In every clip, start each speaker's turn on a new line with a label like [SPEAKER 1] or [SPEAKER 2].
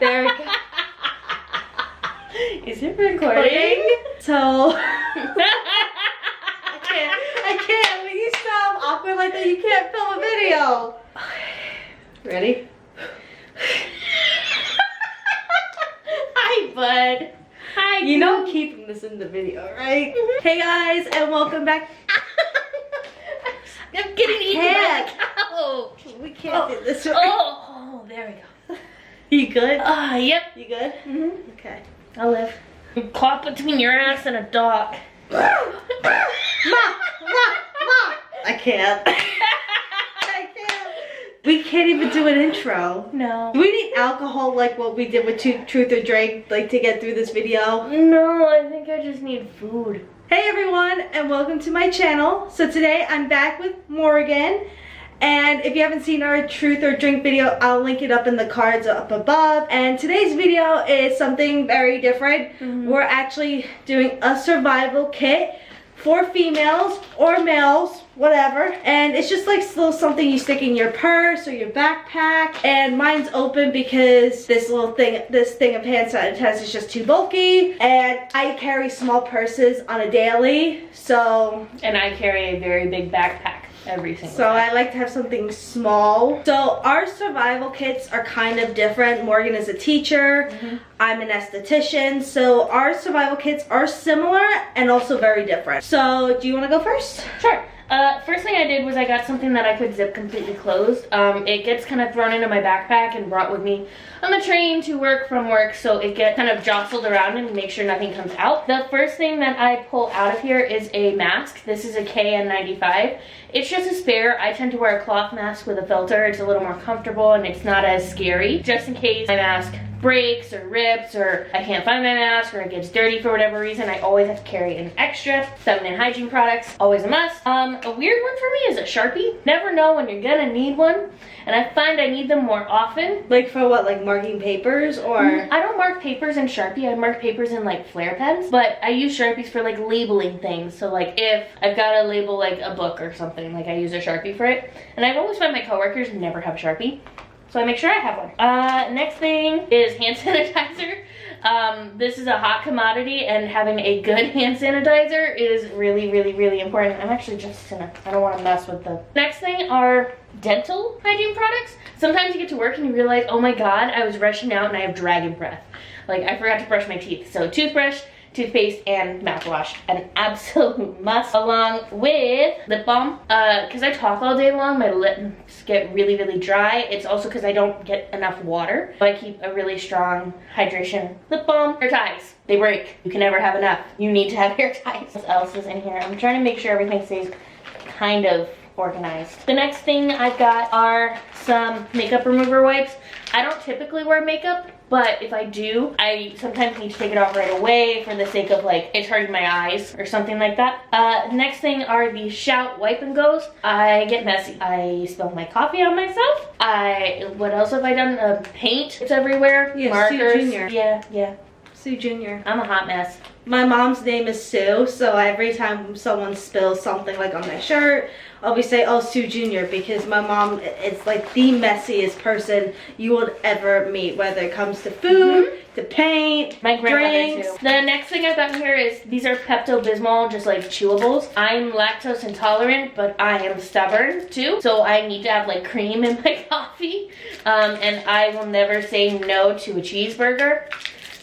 [SPEAKER 1] There we go.
[SPEAKER 2] Is it recording?
[SPEAKER 1] So I can't. When you sound awkward like that, you can't film a video. Ready?
[SPEAKER 2] Hi, bud. Hi.
[SPEAKER 1] You know I'm keeping this in the video, right? Hey guys, and welcome back.
[SPEAKER 2] I'm getting eaten by the couch.
[SPEAKER 1] We can't do this.
[SPEAKER 2] Oh, there we go.
[SPEAKER 1] You good?
[SPEAKER 2] Yep.
[SPEAKER 1] You good?
[SPEAKER 2] Mm-hmm.
[SPEAKER 1] Okay.
[SPEAKER 2] I'll live. Caught between your ass and a dog.
[SPEAKER 1] Ma! I can't. I can't. We can't even do an intro.
[SPEAKER 2] No.
[SPEAKER 1] Do we need alcohol like what we did with Truth or Drink, like to get through this video?
[SPEAKER 2] No, I think I just need food.
[SPEAKER 1] Hey everyone, and welcome to my channel. So today I'm back with Morgan. And if you haven't seen our Truth or Drink video, I'll link it up in the cards up above. And today's video is something very different. We're actually doing a survival kit for females or males, whatever. And it's just like still something you stick in your purse or your backpack. And mine's open because this thing of hand sanitizer is just too bulky. And I carry small purses on a daily, so.
[SPEAKER 2] And I carry a very big backpack. Every single
[SPEAKER 1] So
[SPEAKER 2] time.
[SPEAKER 1] I like to have something small. So our survival kits are kind of different. Morgan is a teacher. I'm an esthetician. So our survival kits are similar and also very different. So do you want to go first?
[SPEAKER 2] Sure. First thing I did was I got something that I could zip completely closed. It gets kind of thrown into my backpack and brought with me on the train to work from work, so it gets kind of jostled around and make sure nothing comes out. The first thing that I pull out of here is a mask. This is a KN95. It's just a spare. I tend to wear a cloth mask with a filter. It's a little more comfortable and it's not as scary, just in case my mask breaks or rips or I can't find my mask or it gets dirty for whatever reason. I always have to carry an extra. Feminine hygiene products, always a must. A weird one for me is a Sharpie. Never know when you're gonna need one, and I find I need them more often.
[SPEAKER 1] Like for what, like marking papers or?
[SPEAKER 2] I don't mark papers in Sharpie. I mark papers in like flare pens, but I use Sharpies for like labeling things. So like if I've got to label like a book or something, like I use a Sharpie for it. And I've always found my coworkers never have a Sharpie, so I make sure I have one. Next thing is hand sanitizer. This is a hot commodity, and having a good hand sanitizer is really, really, really important. I'm actually just gonna, I don't want to mess with the. Next thing are dental hygiene products. Sometimes you get to work and you realize, oh my god, I was rushing out and I have dragon breath. Like I forgot to brush my teeth. So toothbrush, toothpaste, and mouthwash, an absolute must, along with lip balm. Because I talk all day long, my lips get really, really dry. It's also because I don't get enough water. So I keep a really strong hydration lip balm. Hair ties, they break. You can never have enough. You need to have hair ties. What else is in here? I'm trying to make sure everything stays kind of organized. The next thing I've got are some makeup remover wipes. I don't typically wear makeup, but if I do, I sometimes need to take it off right away for the sake of like it's hurting my eyes or something like that. Next thing are the Shout Wipe and Goes. I get messy. I spill my coffee on myself. What else have I done? Paint. It's everywhere.
[SPEAKER 1] Yeah,
[SPEAKER 2] markers.
[SPEAKER 1] Sue Jr.
[SPEAKER 2] Yeah.
[SPEAKER 1] Sue Jr.
[SPEAKER 2] I'm a hot mess.
[SPEAKER 1] My mom's name is Sue, so every time someone spills something like on my shirt, I'll be saying, oh, Sue Jr., because my mom is like the messiest person you will ever meet, whether it comes to food, to paint,
[SPEAKER 2] my grandmother
[SPEAKER 1] drinks.
[SPEAKER 2] too. The next thing I've got here is, these are Pepto-Bismol, just like chewables. I'm lactose intolerant, but I am stubborn too, so I need to have like cream in my coffee, and I will never say no to a cheeseburger.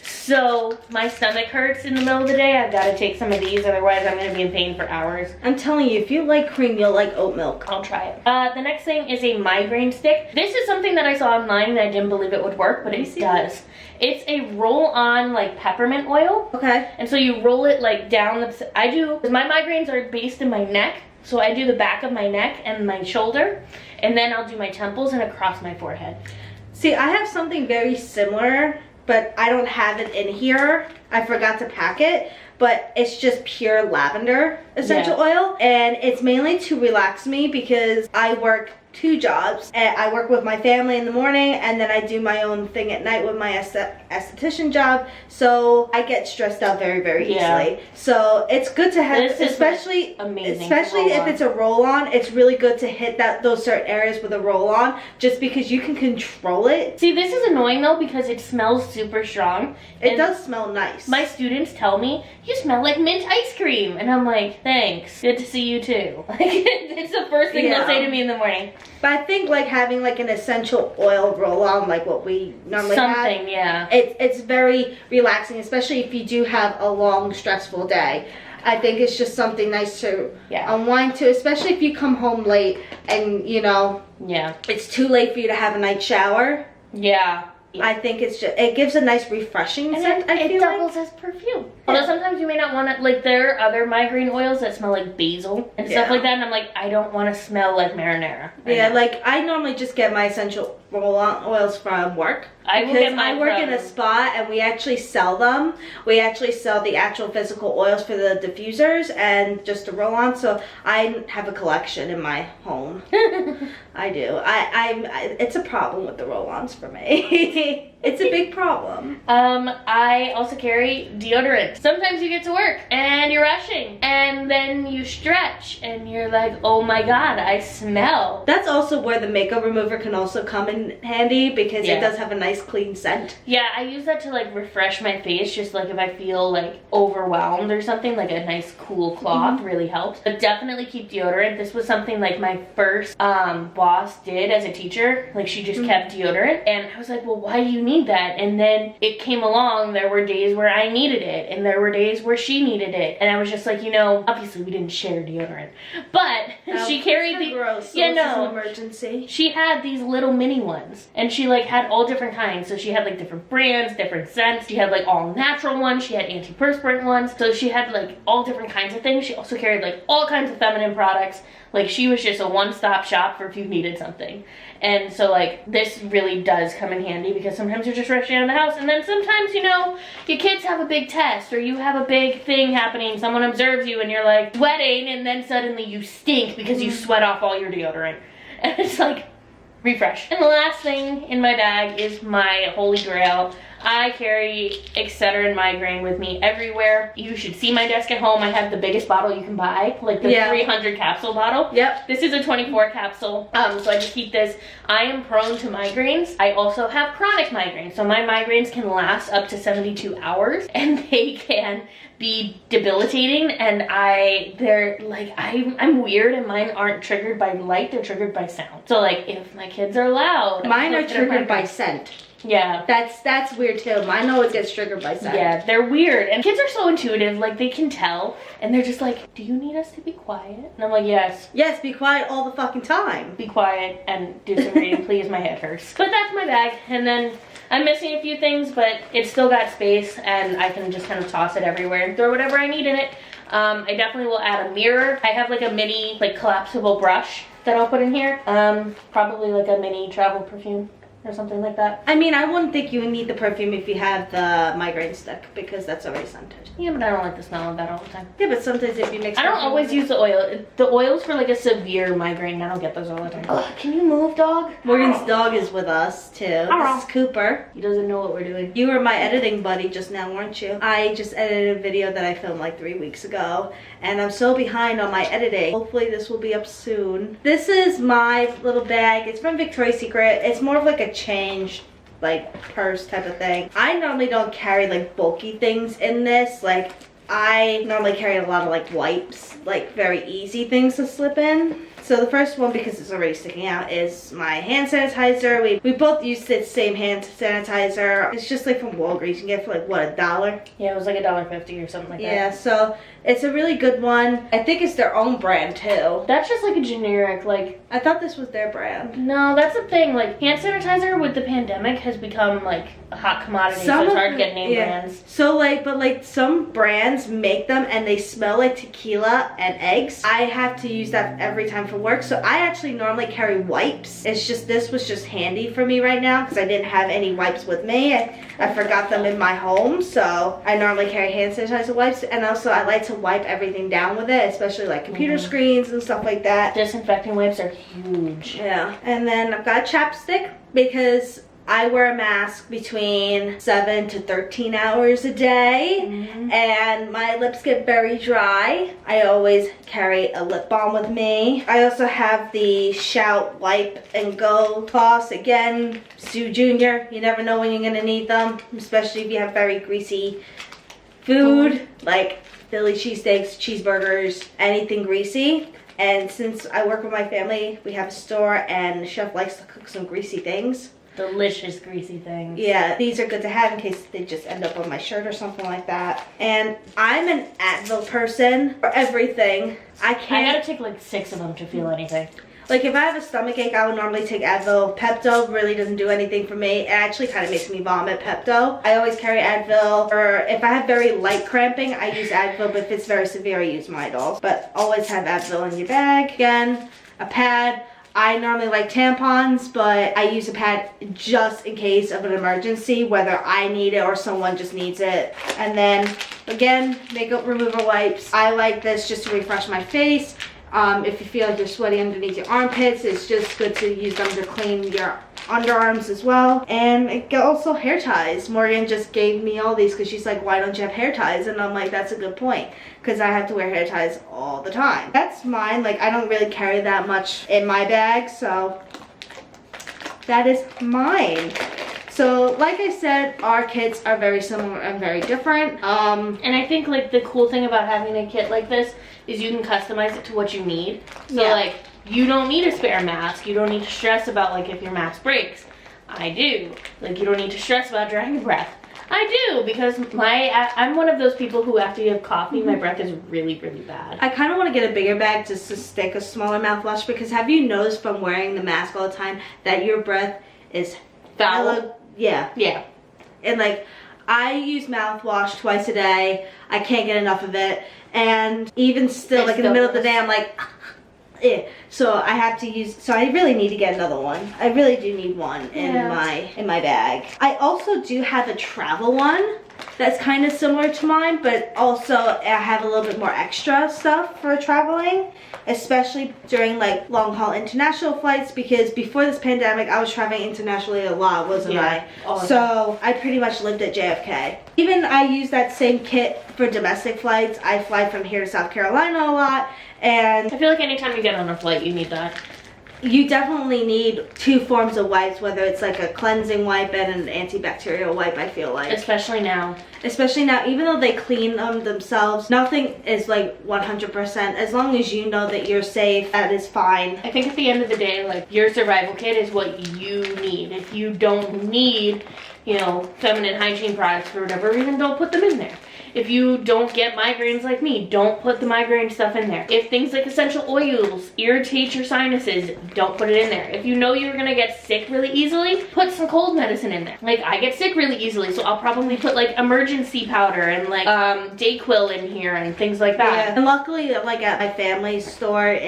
[SPEAKER 2] So my stomach hurts in the middle of the day. I've got to take some of these, otherwise I'm going to be in pain for hours.
[SPEAKER 1] I'm telling you, if you like cream, you'll like oat milk.
[SPEAKER 2] I'll try it. The next thing is a migraine stick. This is something that I saw online and I didn't believe it would work, but it does. It's a roll-on like peppermint oil.
[SPEAKER 1] Okay.
[SPEAKER 2] And so you roll it like down the, because my migraines are based in my neck. So I do the back of my neck and my shoulder, and then I'll do my temples and across my forehead.
[SPEAKER 1] See, I have something very similar, but I don't have it in here. I forgot to pack it, but it's just pure lavender essential oil, and it's mainly to relax me because I work 2 jobs. And I work with my family in the morning, and then I do my own thing at night with my esthetician job. So I get stressed out very, very easily. So it's good to have, especially if it's a roll-on. It's really good to hit those certain areas with a roll-on, just because you can control it.
[SPEAKER 2] See, this is annoying though because it smells super strong.
[SPEAKER 1] It does smell nice.
[SPEAKER 2] My students tell me, you smell like mint ice cream. And I'm like, thanks. Good to see you too. Like, it's the first thing they'll say to me in the morning.
[SPEAKER 1] But I think like having like an essential oil roll-on, like what we normally have.
[SPEAKER 2] Yeah.
[SPEAKER 1] It's very relaxing, especially if you do have a long, stressful day. I think it's just something nice to unwind to, especially if you come home late and, you know, it's too late for you to have a night shower.
[SPEAKER 2] Yeah.
[SPEAKER 1] I think it gives a nice refreshing scent.
[SPEAKER 2] It doubles as perfume. Although sometimes you may not want to, like, there are other migraine oils that smell like basil and stuff like that, and I'm like, I don't want to smell like marinara.
[SPEAKER 1] Like I normally just get my essential roll-on oils from work.
[SPEAKER 2] I
[SPEAKER 1] work in a spa and we actually sell them. We actually sell the actual physical oils for the diffusers and just the roll-on. So I have a collection in my home. I do. It's a problem with the roll-ons for me. It's a big problem.
[SPEAKER 2] I also carry deodorant. Sometimes you get to work and you're rushing and then you stretch and you're like, oh my god, I smell.
[SPEAKER 1] That's also where the makeup remover can also come in handy, because it does have a nice clean scent.
[SPEAKER 2] Yeah, I use that to like refresh my face, just like if I feel like overwhelmed or something, like a nice cool cloth really helps. But definitely keep deodorant. This was something like my first boss did as a teacher. Like she just kept deodorant, and I was like, well, why do you need that? And then it came along, there were days where I needed it and there were days where she needed it, and I was just like, you know, obviously we didn't share deodorant, but she carried the
[SPEAKER 1] gross. So
[SPEAKER 2] an
[SPEAKER 1] emergency.
[SPEAKER 2] She had these little mini ones, and she like had all different kinds. So she had like different brands, different scents. She had like all natural ones, she had antiperspirant ones, so she had like all different kinds of things. She also carried like all kinds of feminine products. Like she was just a one-stop shop for if you needed something. And so like this really does come in handy, because sometimes you're just rushing out of the house, and then sometimes, you know, your kids have a big test or you have a big thing happening, someone observes you and you're like sweating, and then suddenly you stink because you sweat off all your deodorant. And it's like, refresh. And the last thing in my bag is my holy grail. I carry Excedrin migraine with me everywhere. You should see my desk at home. I have the biggest bottle you can buy, like the 300 capsule bottle. Yep. This is a 24 capsule, so I just keep this. I am prone to migraines. I also have chronic migraines, so my migraines can last up to 72 hours, and they can be debilitating, and I'm weird, and mine aren't triggered by light, they're triggered by sound. So like if my kids are loud,
[SPEAKER 1] mine are triggered by scent.
[SPEAKER 2] Yeah.
[SPEAKER 1] That's weird too. Mine always gets triggered by scent.
[SPEAKER 2] Yeah, they're weird. And kids are so intuitive, like they can tell, and they're just like, do you need us to be quiet? And I'm like, yes.
[SPEAKER 1] Yes, be quiet all the fucking time.
[SPEAKER 2] Be quiet and do some reading, please, my head hurts. But that's my bag, and then I'm missing a few things, but it's still got space, and I can just kind of toss it everywhere and throw whatever I need in it. I definitely will add a mirror. I have like a mini, like collapsible brush that I'll put in here. Probably like a mini travel perfume or something like that.
[SPEAKER 1] I mean, I wouldn't think you would need the perfume if you have the migraine stick, because that's already scented.
[SPEAKER 2] Yeah, but I don't like the smell of that all the time.
[SPEAKER 1] Yeah, but sometimes if you mix,
[SPEAKER 2] I don't always use the oil. The oil's for like a severe migraine. I don't get those all the time. Ugh, can you move, dog?
[SPEAKER 1] Morgan's dog is with us too. This is Cooper.
[SPEAKER 2] He doesn't know what we're doing.
[SPEAKER 1] You were my editing buddy just now, weren't you? I just edited a video that I filmed like 3 weeks ago, and I'm so behind on my editing. Hopefully this will be up soon. This is my little bag. It's from Victoria's Secret. It's more of like a change, like purse type of thing. I normally don't carry like bulky things in this. Like I normally carry a lot of like wipes, like very easy things to slip in. So the first one, because it's already sticking out, is my hand sanitizer. We both used the same hand sanitizer. It's just like from Walgreens. You can get it for like, what, $1?
[SPEAKER 2] Yeah, it was like $1.50 or something like that.
[SPEAKER 1] Yeah, so it's a really good one. I think it's their own brand too.
[SPEAKER 2] That's just like a generic, like...
[SPEAKER 1] I thought this was their brand.
[SPEAKER 2] No, that's the thing. Like, hand sanitizer with the pandemic has become like a hot commodity, so it's hard to get name brands.
[SPEAKER 1] So like, but like some brands make them and they smell like tequila and eggs. I have to use that every time for for work, so I actually normally carry wipes. It's just, this was just handy for me right now because I didn't have any wipes with me. I forgot them in my home, so I normally carry hand sanitizer wipes, and also I like to wipe everything down with it, especially like computer screens and stuff like that.
[SPEAKER 2] Disinfecting wipes are huge.
[SPEAKER 1] Yeah, and then I've got chapstick because I wear a mask between 7 to 13 hours a day, and my lips get very dry. I always carry a lip balm with me. I also have the Shout Wipe and Go floss. Again, Sue Jr., you never know when you're gonna need them, especially if you have very greasy food, like Philly cheesesteaks, cheeseburgers, anything greasy. And since I work with my family, we have a store, and the chef likes to cook some greasy things.
[SPEAKER 2] Delicious greasy things.
[SPEAKER 1] Yeah, these are good to have in case they just end up on my shirt or something like that. And I'm an Advil person for everything. I
[SPEAKER 2] gotta take like 6 of them to feel anything.
[SPEAKER 1] Like if I have a stomach ache, I would normally take Advil. Pepto really doesn't do anything for me. It actually kind of makes me vomit, Pepto. I always carry Advil, or if I have very light cramping, I use Advil, but if it's very severe, I use Midol. But always have Advil in your bag. Again, a pad. I normally like tampons, but I use a pad just in case of an emergency, whether I need it or someone just needs it. And then, again, makeup remover wipes. I like this just to refresh my face. If you feel like you're sweaty underneath your armpits, it's just good to use them to clean your underarms as well. And it also hair ties. Morgan just gave me all these because she's like, why don't you have hair ties? And I'm like, that's a good point, because I have to wear hair ties all the time. That's mine. Like, I don't really carry that much in my bag, so that is mine. So like I said, our kits are very similar and very different.
[SPEAKER 2] And I think like the cool thing about having a kit like this is you can customize it to what you need. So like, you don't need a spare mask. You don't need to stress about like if your mask breaks. I do. Like, you don't need to stress about drawing a breath. I do, because I'm one of those people who after you have coffee, my breath is really, really bad.
[SPEAKER 1] I kind of want to get a bigger bag just to stick a smaller mouthwash, because have you noticed from wearing the mask all the time that your breath is
[SPEAKER 2] Foul?
[SPEAKER 1] Yeah.
[SPEAKER 2] Yeah.
[SPEAKER 1] And like, I use mouthwash twice a day. I can't get enough of it. And even still, like in the middle of the day, I'm like, eh. So I have to use, so I really need to get another one. I really do need one in my bag. I also do have a travel one that's kind of similar to mine, but also I have a little bit more extra stuff for traveling, especially during like long haul international flights, because before this pandemic I was traveling internationally a lot, wasn't I? So I pretty much lived at JFK. Even I use that same kit for domestic flights. I fly from here to South Carolina a lot, and
[SPEAKER 2] I feel like anytime you get on a flight you need that.
[SPEAKER 1] You definitely need 2 forms of wipes, whether it's like a cleansing wipe and an antibacterial wipe, I feel like.
[SPEAKER 2] Especially now.
[SPEAKER 1] Especially now, even though they clean them themselves, nothing is like 100%. As long as you know that you're safe, that is fine.
[SPEAKER 2] I think at the end of the day, like, your survival kit is what you need. If you don't need, you know, feminine hygiene products for whatever reason, don't put them in there. If you don't get migraines like me, don't put the migraine stuff in there. If things like essential oils irritate your sinuses, don't put it in there. If you know you're gonna get sick really easily, put some cold medicine in there. Like, I get sick really easily, so I'll probably put like emergency powder and like Dayquil in here and things like that.
[SPEAKER 1] Yeah. And luckily, like at my family's store,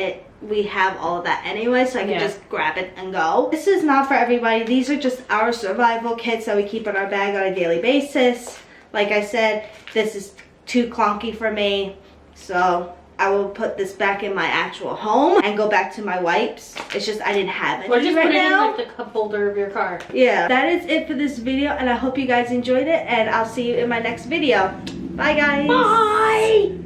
[SPEAKER 1] we have all of that anyway, so I can just grab it and go. This is not for everybody. These are just our survival kits that we keep in our bag on a daily basis. Like I said, this is too clunky for me, so I will put this back in my actual home and go back to my wipes. It's just I didn't have any
[SPEAKER 2] or just
[SPEAKER 1] right
[SPEAKER 2] put it
[SPEAKER 1] now.
[SPEAKER 2] in like the cup holder of your car.
[SPEAKER 1] Yeah, that is it for this video, and I hope you guys enjoyed it, and I'll see you in my next video. Bye guys.
[SPEAKER 2] Bye.